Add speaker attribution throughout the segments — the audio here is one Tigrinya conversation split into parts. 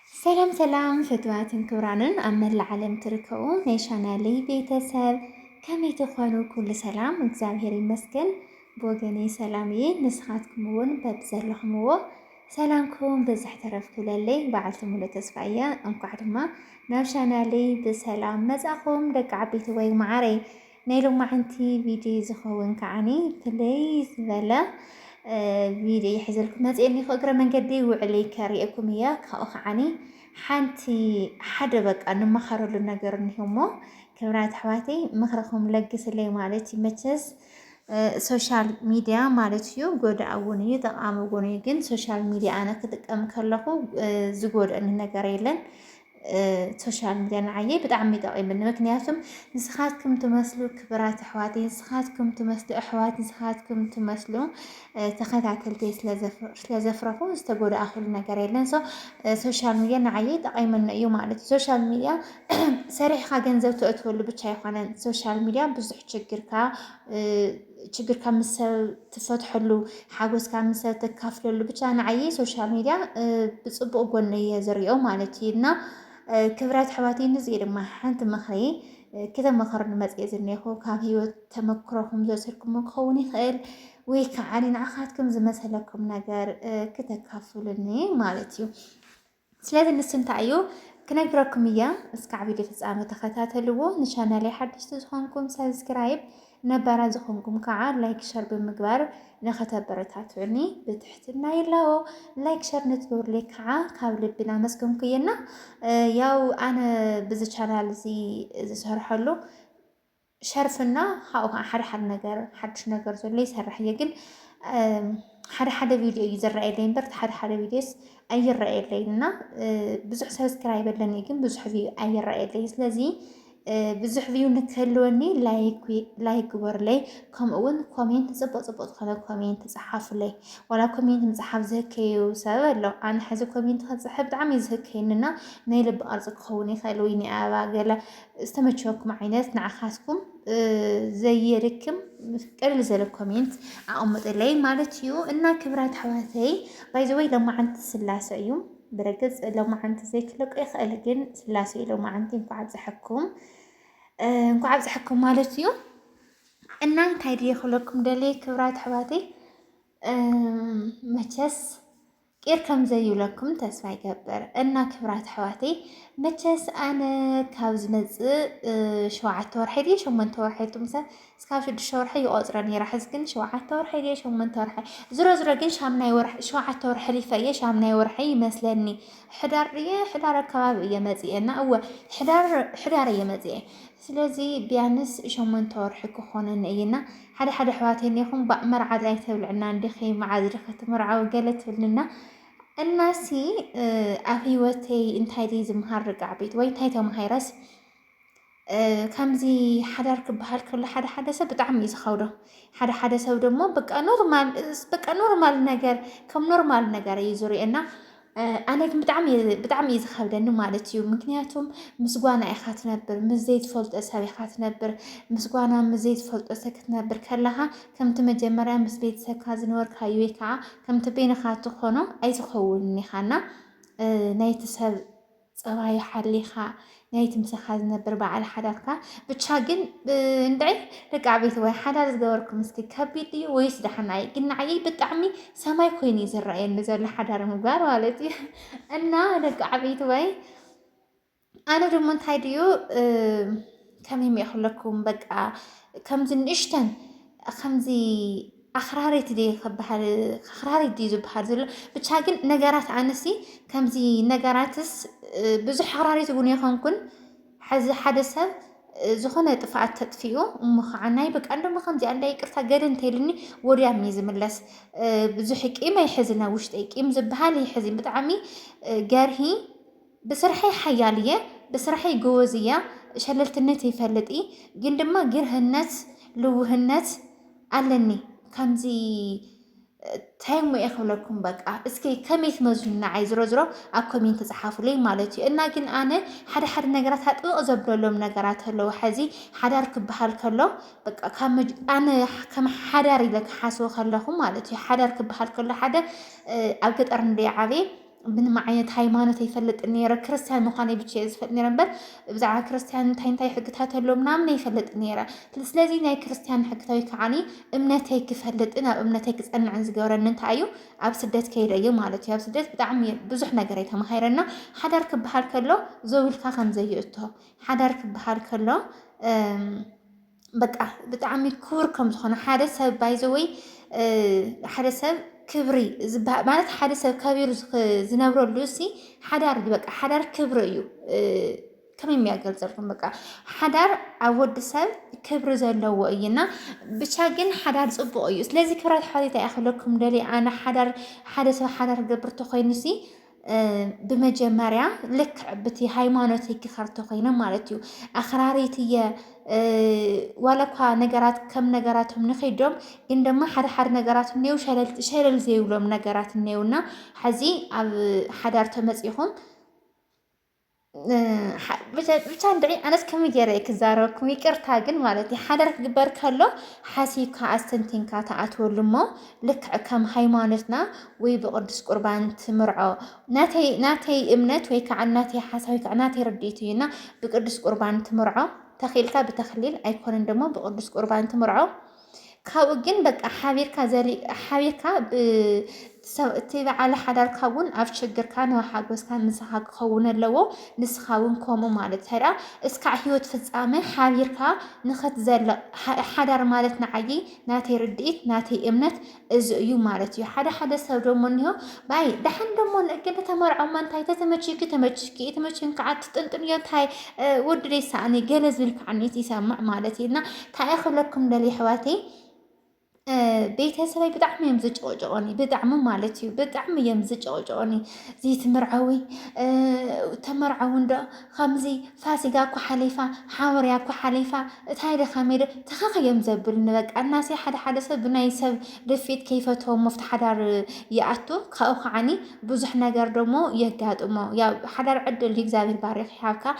Speaker 1: سلام سلام فتوات كورانن أما العالم تركو نيشانا لي بيتساب كمي تخوانو كل سلام እግዚአብሔር ይመስገን بوغني سلامي نسخاتكم ون ببزلكم و سلامكم بزح ترفتو للي بعلتم ولا تسفايا انكو عدما ناشانا لي بسلام مزاخم دق عبيت وي معري نيلو معنتي فيديو زخون كعني بليز بلا فيديو يحزلكم مزيني خقرا من قدي وعلي كاريكم يا كأخعني حنتي حدا بك أنا ما خرج النجار نهمو كبرات حواتي مخرجهم لقيس اللي مالتي متس سوشيال ميديا مالتيو جود أوني طعام أوني جن سوشيال ميديا أنا كنت أمكلخو زجود أن النجار يلن سوشيال ميديا نعيه بدعمي دائما مكنياتهم نسخاتكم تمثلوا كبرات حواتي نسخاتكم تمثلوا أحواتي نسخاتكم تمثلوا تخاتعتلتي سلازفرقو استقول آخر النقرين لنسو سوشيال ميديا نعيه دائما يوم على السوشيال ميديا سريح خاقن زوتو أتولو بتشاي خانا سوشيال ميديا بزح تشجر كمسل تفتحلو حاجز كمسل تكافلو بتشاي نعيه سوشيال ميديا بتصبقوا قلنا زريو مالتينا كبرات حواتي نزيد ما حنت مخري كذا مخرنا مزيز النيخو كان هيو تمكرهم زوسركم مخوني خير ويك عاني نعخاتكم زي مسهلكم نجار كتكافلني مالتيو سلازم نستمتعيو كنقرأكم إياه اسكعبي لي تسامة تخاتاتلو نشان لي حد تزخونكم سبسكرايب نبرا زخونكم كعار لايك شر بمقبار نختا برتاتوني بتحتنا يلاو لايك شر نتقول لي كعا كابل بنا مسكم كينا ياو أنا بزي شانال زي سهرحلو شرفنا هاو حد نجار زولي سرح يقل حدا فيديو يزرع لين برت حدا فيديوس أي رأي لينا بزح سبسكرايب لنا يمكن بزح فيو أي رأي لي لذي بزح فيو نتكلوني لايك ورلي كم أول كومنت زبط خلا كومنت صحف لي ولا كومنت مصحف زكي وسبب لو أنا حزة كومنت صحف دعمي زكي إننا نيل بأرزق خوني خلويني أبا قال استمتعوكم عينات نعخاسكم زي ركم قبل زي الكومنت أمت اللي مالتيو إننا كبرات حواتي بايزوي لما عند السلاسة يوم بركز لو ما عند زي كلك إخالجن سلاسة لو ما عندي نكو عبز حكم مالتيو إننا تايدي خلكم دلي كبرات حواتي متس كير كم زيو لكم تسمع يقبر إننا كبرات حواتي متس أنا كاوز مز شوعة ورحيدي شو من تورحيتو مثلا سكاف الشورحي وأزرني راح أزكن شوعة ورحيدي شو من تورحي زرا جن شامنا يورح شوعة ورحلي فيا شامنا يورحي مثلني حدار كباب يمزي أنا أو حدار يمزي سلازي بيانس شو من تورحي كخونن أينا حدا حواتين يخون بأمر عاد تبلعنا ندخي مع درخة مرعى وقالت لنا الناسي أهيوتي انتايدي زمهار رقع بيت وينتايتو مهيرس كمزي حدارك بحال كل حدا سب بتعمي يسخوده حدا سب دمو بقى نورمال نجار كم نورمال نجار يزوري إنه أنا كنت بتعمي يزخودني مالتيو مكنياتهم مسقوانا إخات نبر مزيد فولت أسهل إخات نبر مسقوانا مزيد فولت أسكت نبر كلها كم تمجمرة مسبيت سكازن ورك هايويكا كم تبين خاتو خونو أي تخوني خانا نايتسهل صباي حليخا نايت مسخاز نبر بعد حداركا بتشاقن ندعي رقع بيت واي حدار زدوركم مسكي كبيتي ويس دحناي قلنا عيي بتعمي سماي كويني زرعي نزل حدار مقار والتي أنا رقع بيت واي أنا رمونت هايديو كميم يخلكم بقى كمزي نشتن خمزي أخراري تدي خبحر أخراري تدي زبحر زل بتشاقن نجارات عنسي كمزي نجاراتس بزح حراري تقولي خنكن حدث زخنة طفعت تطفيو مخعناي بك أنا مخن دي أنا يكرت جرن تيلني وريا ميز ملس بزحك إما يحزنا وشتيك إم زبحالي يحزن بتعمي جارهي بسرحي حيالية بسرحي جوزية شللت النتي فلتي جندما جره الناس لو الناس علني كمزي تايم يخلكم بقى اسكي كميت مزنا عايز رزرو أكمين تصحفوا لي مالتي إن لكن أنا حدا نجارات هتأذبر لهم نجارات هلو حزي حدا ركب بحال بقى أنا كم حدا لك حاسو خلهم مالتي حدا ركب بحال حدا أبقت أرندي عبي ምንም ዓይነት ሃይማኖት ኣይፈልጥ ነይረ ክርስቲያን ምዃነይ ብቻ ዝፈልጥ ነይረ እምበር ብዛዕባ ክርስቲያን እንታይ ሕግታት ኣሎ ምናምን ኣይፈልጥ ነይረ ስለዚ ናይ ክርስቲያን ሕግታዊ ከዓኒ እምነተይ ክፈልጥን ኣብ እምነተይ ክጸንዕን ዝገበረኒ እንታይ እዩ ኣብ ስደት ከይደ እዩ ማለት እዩ ኣብ ስደት ብጣዕሚ ብዙሕ ነገር ተማሂረና ሓዳር ክበሃል ከሎ ዘውልካ ከም ዘይእቶ ሓዳር ክበሃል ከሎ በቃ ብጣዕሚ ክቡር ከም ዝኾነ ሓደ ሰብ ባይዘወይ ሓደ ሰብ ክብሪ ማለት ሓደ ሰብ ከቢሩ ዝነብረሉ እሲ ሓዳር እዩ በቃ ሓዳር ክብሪ እዩ ከመይ የሚያገልጸልኩም በቃ ሓዳር ኣብ ወዲ ሰብ ክብሪ ዘለዎ እዩና ብቻ ግን ሓዳር ጽቡቕ እዩ ስለዚ ክብራት ሓቲታ ያኽለኩም ደሊ ኣነ ሓዳር ሓደ ሰብ ሓዳር ገብርቶ ኮይኑሲ ብመጀመርያ ልክዕ ብቲ ሃይማኖተይ ክኸርቶ ኮይነ ማለት እዩ ኣኽራሪት እየ ዋላ እኳ ነገራት ከም ነገራቶም ንኸይዶም ግን ድማ ሓደ ነገራት እኔው ሸለል ዘይብሎም ነገራት እኔውና ሕዚ ኣብ ሓዳር ተመፂኹም ብቻ ንድዒ ኣነስ ከመይ ገይረ ክዛረበኩም ይቅርታ ግን ማለት እዩ ሓዳር ክግበር ከሎ ሓሲብካ ኣስተንቲንካ ተኣትወሉ እሞ ልክዕ ከም ሃይማኖትና ወይ ብቅዱስ ቁርባን ትምርዖ ናተይ እምነት ወይ ከዓ ናተይ ሓሳብ ወይ ከዓ ናተይ ርድኢት እዩና ብቅዱስ ቁርባን ትምርዖ ተኺልካ ብተኽሊል ኣይኮነን ደሞ ብቅዱስ ቁርባን ትምርዖ ካብኡ ግን በቃ ሓቢርካ እቲ በዓል ሓዳርካ እውን ኣብ ችግርካ ንሓጎስካ ንስኻ ክኸውን ኣለዎ ንስኻ እውን ከምኡ ማለት ተራ እስካዕ ሂወት ፍጻመ ሓቢርካ ንኽትዘልቕ ሓዳር ማለት ንዓይ ናተይ ርድኢት ናተይ እምነት እዚ እዩ ማለት እዩ ሓደ ሰብ ደሞ እኒሆ ባይ ድሓን ደሞ ንእገለ ተመርዖማ እንታይ ተተመችኪ ተመችኪ ተመችን ከዓ ትጥንጥን እዮ እንታይ ወዲ ደይሰኣኒ ገለ ዝብል ከዓኒት ይሰማዕ ማለት እዩና እንታይ ክብለኩም ደሊ ኣሕዋተይ ቤተሰበይ ብጣዕሚ እዮም ዝጨቆጨቆኒ ብጣዕሚ ማለት እዩ ብጣዕሚ እዮም ዝጨቆጨቆኒ እዚ ትምርዓዊ ተመርዓዊ እንዶ ከምዚ ፋሲጋ እኳ ሓሊፋ ሓወርያ እኳ ሓሊፋ እንታይ ደኸመይ ተኸኸ እዮም ዘብልኒ በቃ እናሲ ሓደ ሰብ ብናይ ሰብ ድፊት ከይፈትዎ መፍቲ ሓዳር ይኣቱ ካብኡ ከዓኒ ብዙሕ ነገር ደሞ የጋጥሞ ያው ሓዳር ዕድል እግዚኣብሔር ባሪኽ ይሃብካ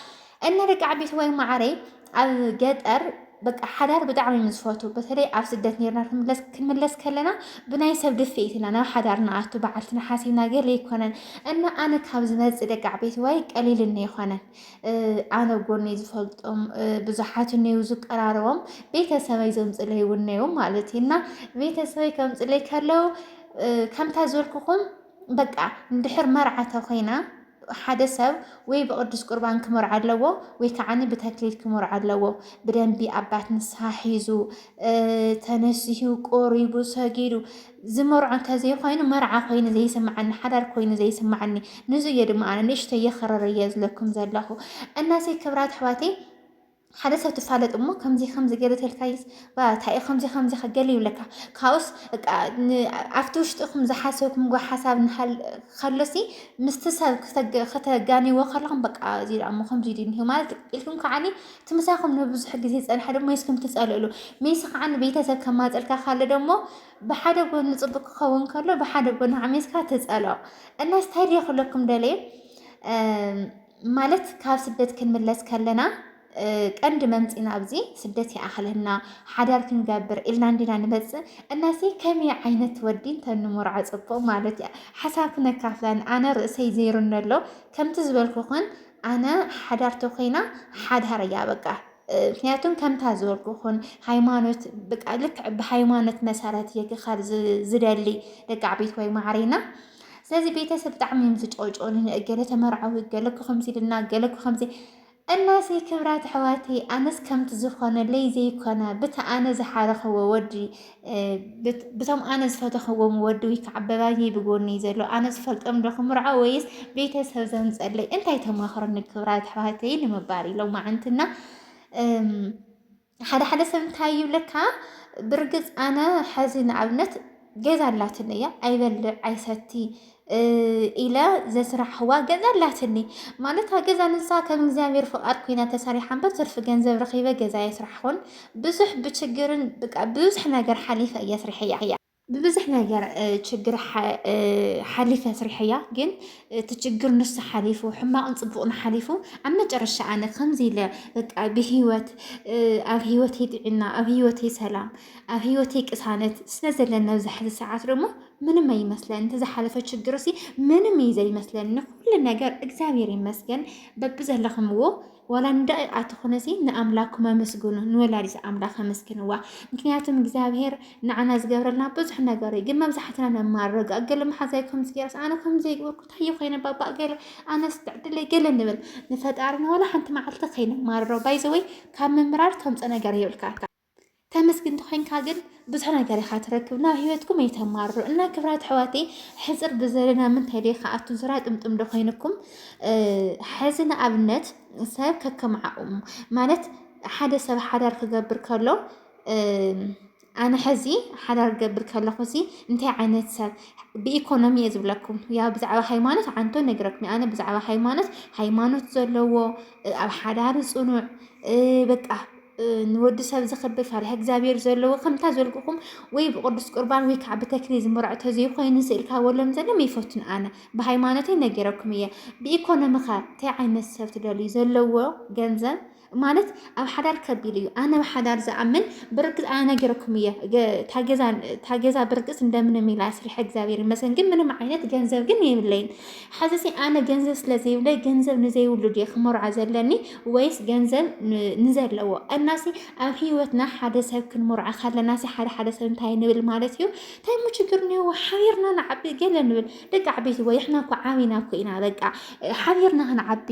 Speaker 1: እና ደቂ ዓበይቲ ወይ ማዕረይ ኣብ ገጠር በቃ ሓዳር ብጣዕሚ ዝፈቱ በተለይ ኣብ ስደት ነርና ክንምለስ ከለና ብናይ ሰብ ድፊት ኢና ናብ ሓዳር ንኣቱ በዓልትና ሓሲብና ገለ ይኮነን እና ኣነ ካብ ዝመፅእ ደቂ ዓበይቲ ወይ ቀሊልና ይኮነን ኣነ ጎኒ ዝፈልጦም ብዙሓት እኔው ዝቀራረቦም ቤተሰበይ ዘምፅለይ እውን እኔው ማለት እዩ እና ቤተሰበይ ከምፅለይ ከለው ከምታ ዝበልኩኹም በቃ እንድሕር መርዓተ ኮይና ሓደ ሰብ ወይ ብቅዱስ ቁርባን ክምርዓ ኣለዎ ወይ ከዓኒ ብተክሊል ክምርዓ ኣለዎ ብደንቢ ኣባት ንስሓ ሒዙ ተነሲሁ ቆሪቡ ሰጊዱ ዝመርዖ እንተዘይኮይኑ መርዓ ኮይኑ ዘይስማዓኒ ሓዳር ኮይኑ ዘይስማዓኒ ንዙ እየ ድማ ኣነ ንእሽተይ የኽረር እየ ዝለኩም ዘለኹ እናሰይ ክብራት ኣሕዋተይ ሓደ ሰብ ትፋለጥ እሞ ከምዚ ገለተልካይስ እንታይ ከምዚ ከገሊ ይብለካ ካውስ ኣብቲ ውሽጥኩም ዝሓሰብኩም ሓሳብ ንኸሎሲ ምስቲ ሰብ ከተጋንይዎ ከለኹም በቃ እዚ እሞ ከምዚ ድንሂ ማለት ኢልኩም ከዓኒ ትምሳኹም ንብዙሕ ግዜ ፀንሐ ደሞ የስኩም ትፀልእሉ ሜሲ ከዓኒ ቤተሰብ ከማፀልካ ካለ ደሞ ብሓደ ጎኒ ፅቡቅ ክኸውን ከሎ ብሓደ ጎኒ ዓሜስካ ትፀልኦ እና ስታይ የኽለኩም ደለየ ማለት ካብ ስደት ክንምለስ ከለና ቀንዲ መምፂና ኣብዚ ስደት ይኣኽለና ሓዳር ክንገብር ኢልና እንዲና ንመፅእ እናሲ ከመይ ዓይነት ወዲ እንተንምርዖ ፅቡቕ ማለት እያ ሓሳብ ክነካፍላን ኣነ ርእሰይ ዘይሩኒ ኣሎ ከምቲ ዝበልኩኹን ኣነ ሓዳር ተኮይና ሓዳር እያ በቃ ምክንያቱም ከምታ ዝበልኩኹን ሃይማኖት በቃ ልክዕ ብሃይማኖት መሰረት እየ ክኻድ ዝደሊ ደቂ ዓበይቲ ወይ ማዕሪና ስለዚ ቤተሰብ ብጣዕሚ እዮም ዝጨቆጨቁኒ ገለ ተመርዓዊ ገለኩ ከምዚ ኢልና ገለኩ ከምዚ እናሲ ክብራት ኣሕዋተይ ኣነስ ከምቲ ዝኾነለይ ዘይኮነ ብቲ ኣነ ዝሓረኸዎ ወዲ ብቶም ኣነ ዝፈተኸዎም ወዲ ወይ ከዓ በባየይ ብጎኒ ዘሎ ኣነ ዝፈልጦም ዶ ክምርዖ ወይስ ቤተሰብ ዘምፀለይ እንታይ ተመኽረኒ ክብራት ኣሕዋተይ ንምባር ኢሎም ማዓንትና ሓደ ሰብ እንታይ ይብለካ ብርግፅ ኣነ ሕዚ ንኣብነት ገዛ ኣላትኒ እያ ኣይበልዕ ኣይሰቲ ኢለ ዘስራሕዋ ገዛ ኣላትኒ ማለት ገዛ ንሳ ከም እግዚኣብሔር ፍቃድ ኮይና ተሰሪሓ እምበር ትርፊ ገንዘብ ረኺበ ገዛ የስራሕኹን ብዙሕ ብችግርን በቃ ብዙሕ ነገር ሓሊፈ እየ ስርሐ እያ ብብዙሕ ነገር ችግር ሓሊፈ ስርሐ እያ ግን እቲ ችግር ንሱ ሓሊፉ ሕማቕን ፅቡቕን ሓሊፉ ኣብ መጨረሻ ኣነ ከምዚ ኢለ በቃ ብሂወት ኣብ ሂወተይ ጥዕና ኣብ ሂወተይ ሰላም ኣብ ሂወተይ ቅሳነት ስለዘለና ኣብዚ ሕዚ ሰዓት ደሞ ምንም አይመስለን ተዘሓለፈ ችግርሲ ምንም ይዘ ይመስለን ኩሉ ነገር እግዚአብሔር ይመስገን በብዘለኽምዎ ወላ እንደ አትኾነሲ ንአምላኩም አመስግኑ ንወላዲስ አምላክ አመስግንዋ ምክንያቱም እግዚአብሔር ንዓና ዝገብረልና ብዙሕ ነገር ግን መብዛሕትና ነማረግ ገለ መሓዛይኩም ዝገርስ ኣነ ከም ዘይግበርኩ ታየ ኮይነ ባባ ገለ ኣነ ስተዕድለ ገለ ንብል ንፈጣሪና ወላ ሓንቲ መዓልቲ ከይነ ማረሮ ባይዘወይ ካብ ምምራር ተምፀ ነገር ይብልካ ተመስግን ተኾንካ ግን ብዙሕ ነገር ኢኻ ትረክብ ናብ ሂወትኩም ኣይተማርሩ እና ክብራት ኣሕዋቴ ሕፅር ብዘለና ምንታይ ደ ከኣቱ ዝራ ጥምጥም ዶ ኮይንኩም ሕዚ ንኣብነት ሰብ ከከምዓቑሙ ማለት ሓደ ሰብ ሓዳር ክገብር ከሎ ኣነ ሕዚ ሓዳር ክገብር ከለኹሲ እንታይ ዓይነት ሰብ ብኢኮኖሚ እየ ዝብለኩም ያ ብዛዕባ ሃይማኖት ዓንቶ ነግረኩም ኣነ ብዛዕባ ሃይማኖት ዘለዎ ኣብ ሓዳር ፅኑዕ በቃ ንወዲ ሰብ ዝኽብር ፈሪሃ እግዚአብሔር ዘለዎ ከምታ ዘልኩኩም ወይ ብቅዱስ ቁርባን ወይ ከዓ በተክሊል ዝምርዕ ተዘይኮይኑ ስእልካ ወለም ዘለም ይፈቱን ኣነ ብሃይማኖቴ ነገረኩም እየ ብኢኮኖሚኻ እንታይ ዓይነት ሰብ ትደልዩ ዘለዎ ገንዘብ ማለት ኣብ ሓዳር ከቢል እዩ ኣነ ብሓዳር ዝኣምን ብርግፅ ኣነ ነገረኩም እየ ታገዛ ብርግፅ እንደምንም ኢላ ስሪሕ እግዚአብሔር ይመስገን ግን ምንም ዓይነት ገንዘብ ግን የብለይን ሓዘሲ ኣነ ገንዘብ ስለዘይብለይ ገንዘብ ንዘይብሉ ድ ክመርዓ ዘለኒ ወይስ ገንዘብ ንዘለዎ እናሲ ኣብ ሂወትና ሓደ ሰብ ክንመርዓ ከለናሲ ሓደ ሰብ እንታይ ንብል ማለት እዩ እንታይ ችግር ነው ሓቢርና ንዓቢ ገለ ንብል ደቂ ዓበይቲ ወይ እሕና እኮ ዓቢና እኮ ኢና በቃ ሓቢርና ክንዓቢ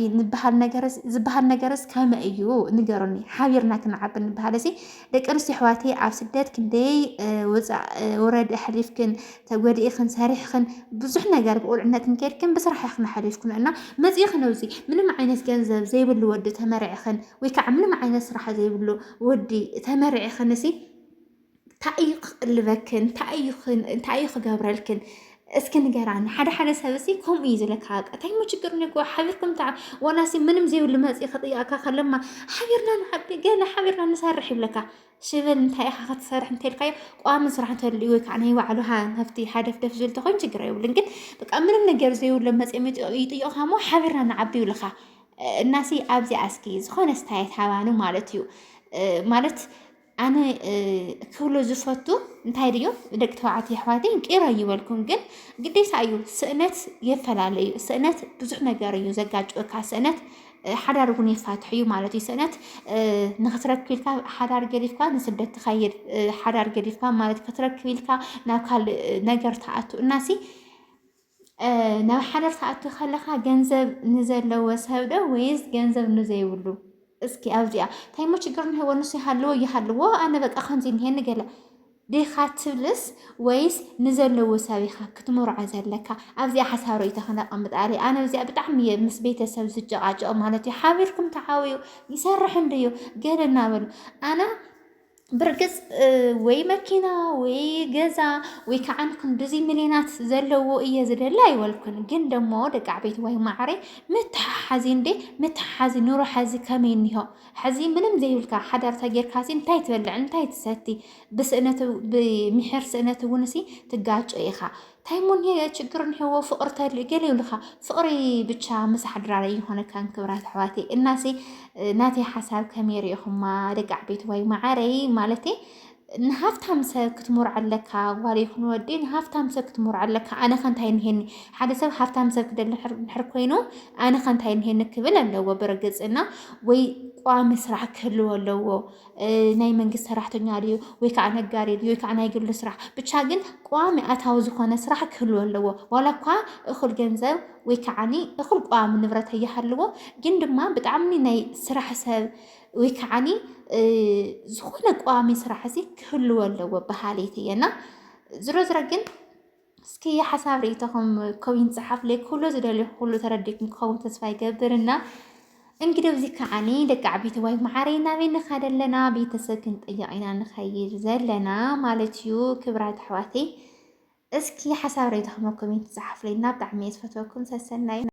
Speaker 1: ዝበሃል ነገርስ ከመ እዩ ንገሩኒ ሓቢርና ክንዓቢ ንበሃለሲ ደቂ ኣንስትዮ ኣሕዋተይ ኣብ ስደት ክንደይ ወረድ ኣሕሊፍክን ተጎዲእኽን ሰሪሕኽን ብዙሕ ነገር ብቁልዕነት ከይድክን ብስራሕ ኢኽን ሓሊፍክን እና መፂእኽን ኣብዚ ምንም ዓይነት ገንዘብ ዘይብሉ ወዲ ተመሪዕኽን ወይ ከዓ ምንም ዓይነት ስራሕ ዘይብሉ ወዲ ተመሪዕኽንሲ እንታይ እዩ ክቅልበክን እንታይ እዩ ክገብረልክን እስኪ ንገራኒ ሓደ ሰብሲ ከምኡ እዩ ዝለካ እንታይ ችግር ነው ሓቢርኩም ወላሲ ምንም ዘይብሉ መፂእ ክጥይቃካ ከለማ ሓቢርና ንዓቢ ገለ ሓቢርና ንሰርሕ ይብለካ ሽብል እንታይ ኢኻ ክትሰርሕ እንተልካዮ ቋሚ ስራሕ እንተልዩ ወይ ከዓ ናይ ባዕሉ ሃፍቲ ሓደፍደፍ ዝብል ተኾይኑ ችግር የብሉን ግን በቃ ምንም ነገር ዘይብሉ መፂእ ይጥይቕካ ሞ ሓቢርና ንዓቢ ይብለካ እናሲ ኣብዚ ኣስኪ ዝኾነ ስታየት ሃባኑ ማለት እዩ ማለት ኣነ ክብሎ ዝፈቱ እንታይ ድዩ ደቂ ተባዕትዮ ኣሕዋተይ ቂራ ይበልኩም ግን ግዴታ እዩ ስእነት የፈላለዩ ስእነት ብዙሕ ነገር እዩ ዘጋጭካ ስእነት ሓዳር እውን የፋትሕ እዩ ማለት እዩ ስእነት ንክትረክብ ኢልካ ሓዳር ገዲፍካ ንስደት ትኸይድ ሓዳር ገዲፍካ ማለት ክትረክብ ኢልካ ናብ ካልእ ነገር ተኣቱ እናሲ ናብ ሓዳር ተኣቱ ከለካ ገንዘብ ንዘለዎ ሰብ ዶ ወይስ ገንዘብ ንዘይብሉ እስኪ ኣብዚኣ እንታይ ችግር ነው ወንሱ ይሃልዎ ኣነ በቃ ከምዚ ንሄን ገለ ዲኻ ትብልስ ወይስ ንዘለዎ ሰቢኻ ክትመርዖ ዘለካ ኣብዚኣ ሓሳብ ርእይቶ ክነቐምጥ ኣለ ኣነ ኣብዚኣ ብጣዕሚ ምስ ቤተሰብ ዝጨቃጨቕ ማለት እዩ ሓቢርኩም ተሓውዩ ይሰርሕ እንድዩ ገለ እናበሉ ኣነ ብርግፅ ወይ መኪና ወይ ገዛ ወይ ከዓ ክንድዚ ሚሊዮናት ዘለዎ እየ ዝደላ አይወልኩን ግን ደሞ ደቂ ዓበይቲ ወይ ማዕረ ምትሓሓዚ ኑሮ ሓዚ ከመይ እንሆ ሓዚ ምንም ዘይብልካ ሓዳር ተጌርካሲ እንታይ ትበልዕ እንታይ ትሰቲ ብስእነት ብምሕር ስእነት እውንሲ ትጋጭ ኢኻ ታይሙን ችግር እንሄዎ ፍቅር ተልእ ገለ ይብልካ ፍቅሪ ብቻ ምሳሕ ድራር ይኾነካን ክብራት ኣሕዋተይ እናሲ ናተይ ሓሳብ ከመይ ሪኢኹማ ደቂ ዓበይቲ ወይ ማዕረይ ማለቴ ንሃፍታም ሰብ ክትመርዕ ኣለካ ጓል ይኹን ወዲ ንሃፍታም ሰብ ክትመርዕ ኣለካ ኣነ ከንታይ ንሄኒ ሓደ ሰብ ሃፍታም ሰብ ክደሊ ንሕር ኮይኑ ኣነ ከንታይ ንሄኒ ክብል ኣለዎ ብርግፅና ወይ ቋሚ ስራሕ ክህልዎ ኣለዎ ናይ መንግስቲ ሰራሕተኛ ድዩ ወይ ከዓ ነጋዴ ድዩ ወይ ከዓ ናይ ግሊ ስራሕ ብቻ ግን ቋሚ ኣታዊ ዝኾነ ስራሕ ክህልዎ ኣለዎ ዋላ እኳ እኹል ገንዘብ ወይ ከዓኒ እኹል ቋሚ ንብረት ይሃልዎ ግን ድማ ብጣዕሚ ናይ ስራሕ ሰብ ወይ ከዓኒ ዝኾነ ቋሚ ስራሕ እዚ ክህልዎ ኣለዎ በሃሊት እየና ዝሮ ግን እስኪ ሓሳብ ርእይቶኹም ኮሜንት ጽሓፍ ላይ ኩሉ ዝደልዩ ኩሉ ተረዲኩም ክኸውን ተስፋ ይገብርና እንግዲህ እዚ ከዓኒ ደቂ ዓበይቲ ወይ ማዕረና ቤና ካደለና ቤተሰብ ክንጥይቅ ኢና ንኸይድ ዘለና ማለት እዩ ክብራት ኣሕዋተይ እስኪ ሓሳብ ርእይቶኹም ኮሜንት ጽሓፍ ላይ እና ብጣዕሚ ዝፈትወኩም ሰሰናይ